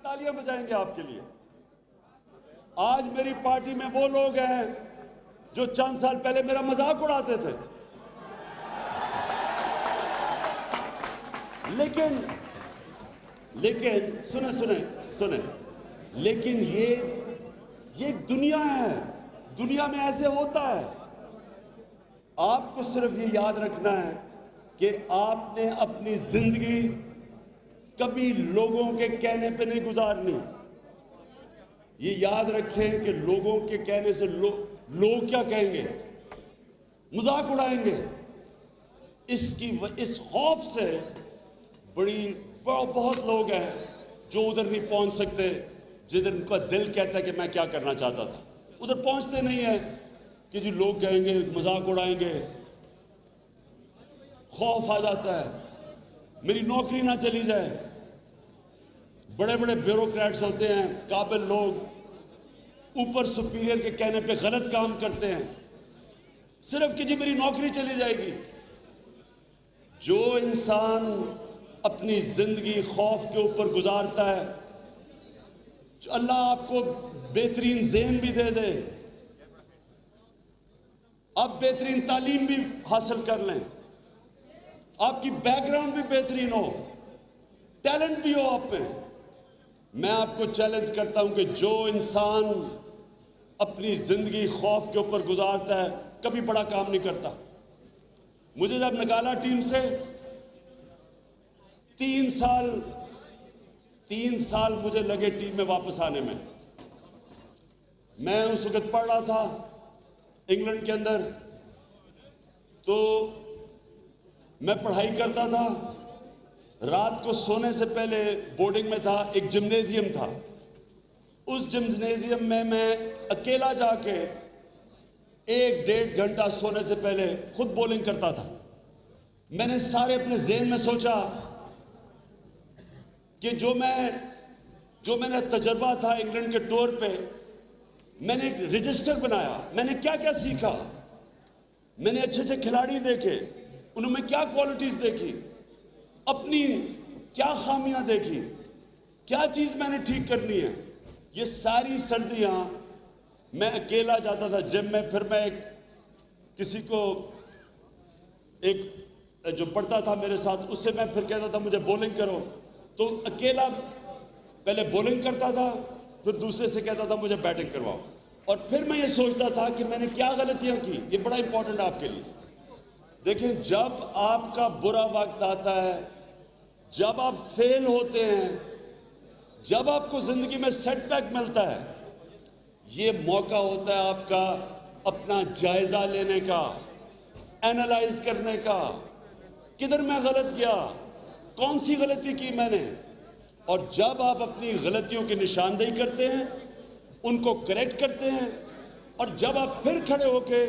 تالیاں بجائیں گے آپ کے لیے. آج میری پارٹی میں وہ لوگ ہیں جو چند سال پہلے میرا مذاق اڑاتے تھے. لیکن سنیں لیکن یہ دنیا ہے. دنیا میں ایسے ہوتا ہے. آپ کو صرف یہ یاد رکھنا ہے کہ آپ نے اپنی زندگی کبھی لوگوں کے کہنے پہ نہیں گزارنی. یہ یاد رکھیں کہ لوگوں کے کہنے سے لوگ کیا کہیں گے, مذاق اڑائیں گے. اس خوف سے بہت لوگ ہیں جو ادھر نہیں پہنچ سکتے جدھر ان کا دل کہتا ہے کہ میں کیا کرنا چاہتا تھا. ادھر پہنچتے نہیں ہیں کہ جی لوگ کہیں گے, مذاق اڑائیں گے. خوف آ جاتا ہے میری نوکری نہ چلی جائے. بڑے بڑے بیوروکریٹس ہوتے ہیں, قابل لوگ, اوپر سپیریئر کے کہنے پہ غلط کام کرتے ہیں صرف کہ جی میری نوکری چلی جائے گی. جو انسان اپنی زندگی خوف کے اوپر گزارتا ہے, اللہ آپ کو بہترین ذہن بھی دے دے, آپ بہترین تعلیم بھی حاصل کر لیں, آپ کی بیک گراؤنڈ بھی بہترین ہو, ٹیلنٹ بھی ہو آپ میں, میں آپ کو چیلنج کرتا ہوں کہ جو انسان اپنی زندگی خوف کے اوپر گزارتا ہے کبھی بڑا کام نہیں کرتا. مجھے جب نکالا ٹیم سے 3 سال مجھے لگے ٹیم میں واپس آنے میں. میں اس وقت پڑھ رہا تھا انگلینڈ کے اندر, تو میں پڑھائی کرتا تھا. رات کو سونے سے پہلے بورڈنگ میں تھا, ایک جمنیزیم تھا. اس جمنیزیم میں اکیلا جا کے 1-1.5 گھنٹہ سونے سے پہلے خود بولنگ کرتا تھا. میں نے سارے اپنے ذہن میں سوچا کہ جو میں نے تجربہ تھا انگلینڈ کے ٹور پہ, میں نے ایک رجسٹر بنایا. میں نے کیا کیا سیکھا, میں نے اچھے کھلاڑی دیکھے, انہوں میں کیا کوالٹیز دیکھی, اپنی کیا خامیاں دیکھی, کیا چیز میں نے ٹھیک کرنی ہے. یہ ساری سردیاں میں اکیلا جاتا تھا جم میں. پھر میں کسی کو ایک جو پڑھتا تھا میرے ساتھ, اس سے میں پھر کہتا تھا مجھے بولنگ کرو, تو اکیلا پہلے بولنگ کرتا تھا, پھر دوسرے سے کہتا تھا مجھے بیٹنگ کرواؤ. اور پھر میں یہ سوچتا تھا کہ میں نے کیا غلطیاں کی. یہ بڑا امپورٹنٹ آپ کے لیے. دیکھیں, جب آپ کا برا وقت آتا ہے, جب آپ فیل ہوتے ہیں, جب آپ کو زندگی میں سیٹ بیک ملتا ہے, یہ موقع ہوتا ہے آپ کا اپنا جائزہ لینے کا, اینالائز کرنے کا, کدھر میں غلط کیا, کون سی غلطی کی میں نے. اور جب آپ اپنی غلطیوں کی نشاندہی کرتے ہیں, ان کو کریکٹ کرتے ہیں, اور جب آپ پھر کھڑے ہو کے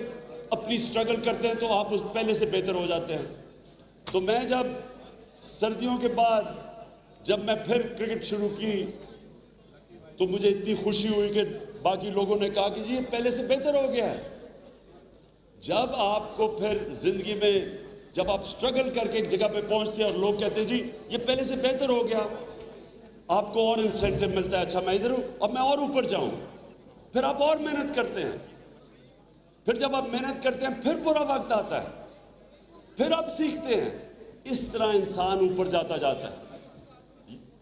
اپنی سٹرگل کرتے ہیں, تو آپ اس پہلے سے بہتر ہو جاتے ہیں. تو میں جب سردیوں کے بعد جب میں پھر کرکٹ شروع کی, تو مجھے اتنی خوشی ہوئی کہ باقی لوگوں نے کہا کہ جی یہ پہلے سے بہتر ہو گیا ہے. جب آپ کو پھر زندگی میں جب آپ سٹرگل کر کے ایک جگہ پہ پہنچتے ہیں اور لوگ کہتے ہیں جی یہ پہلے سے بہتر ہو گیا, آپ کو اور انسینٹیو ملتا ہے, اچھا میں ادھر ہوں, اب میں اور اوپر جاؤں. پھر آپ اور محنت کرتے ہیں. پھر جب آپ محنت کرتے ہیں, پھر برا وقت آتا ہے, پھر آپ سیکھتے ہیں. اس طرح انسان اوپر جاتا ہے.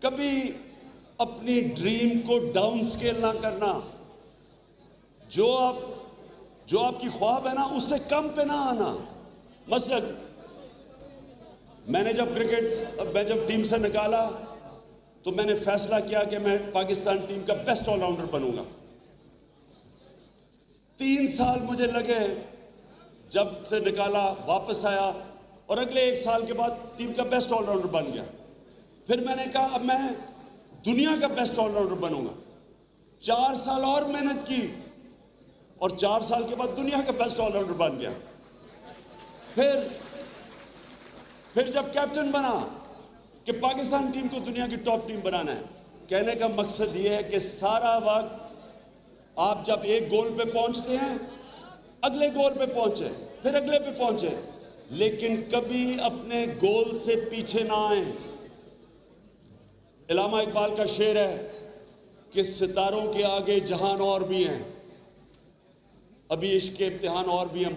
کبھی اپنی ڈریم کو ڈاؤن سکیل نہ کرنا. جو آپ کی خواب ہے نا, اس سے کم پہ نہ آنا. مثلا میں نے جب ٹیم سے نکالا, تو میں نے فیصلہ کیا کہ میں پاکستان ٹیم کا بیسٹ آل راؤنڈر بنوں گا. 3 سال مجھے لگے, جب سے نکالا واپس آیا, اور اگلے 1 سال کے بعد ٹیم کا بیسٹ آل راؤنڈر بن گیا. پھر میں نے کہا اب میں دنیا کا بیسٹ آل راؤنڈر بنوں گا. 4 سال اور محنت کی, اور 4 سال کے بعد دنیا کا بیسٹ آل راؤنڈر بن گیا. پھر جب کیپٹن بنا کہ پاکستان ٹیم کو دنیا کی ٹاپ ٹیم بنانا ہے, کہنے کا مقصد یہ ہے کہ سارا وقت آپ جب ایک گول پہ پہنچتے ہیں, اگلے گول پہ پہنچے, پھر اگلے پہ پہنچے, لیکن کبھی اپنے گول سے پیچھے نہ آئیں. علامہ اقبال کا شعر ہے, کہ ستاروں کے آگے جہان اور بھی ہیں، ابھی عشق کے امتحان اور بھی ہیں.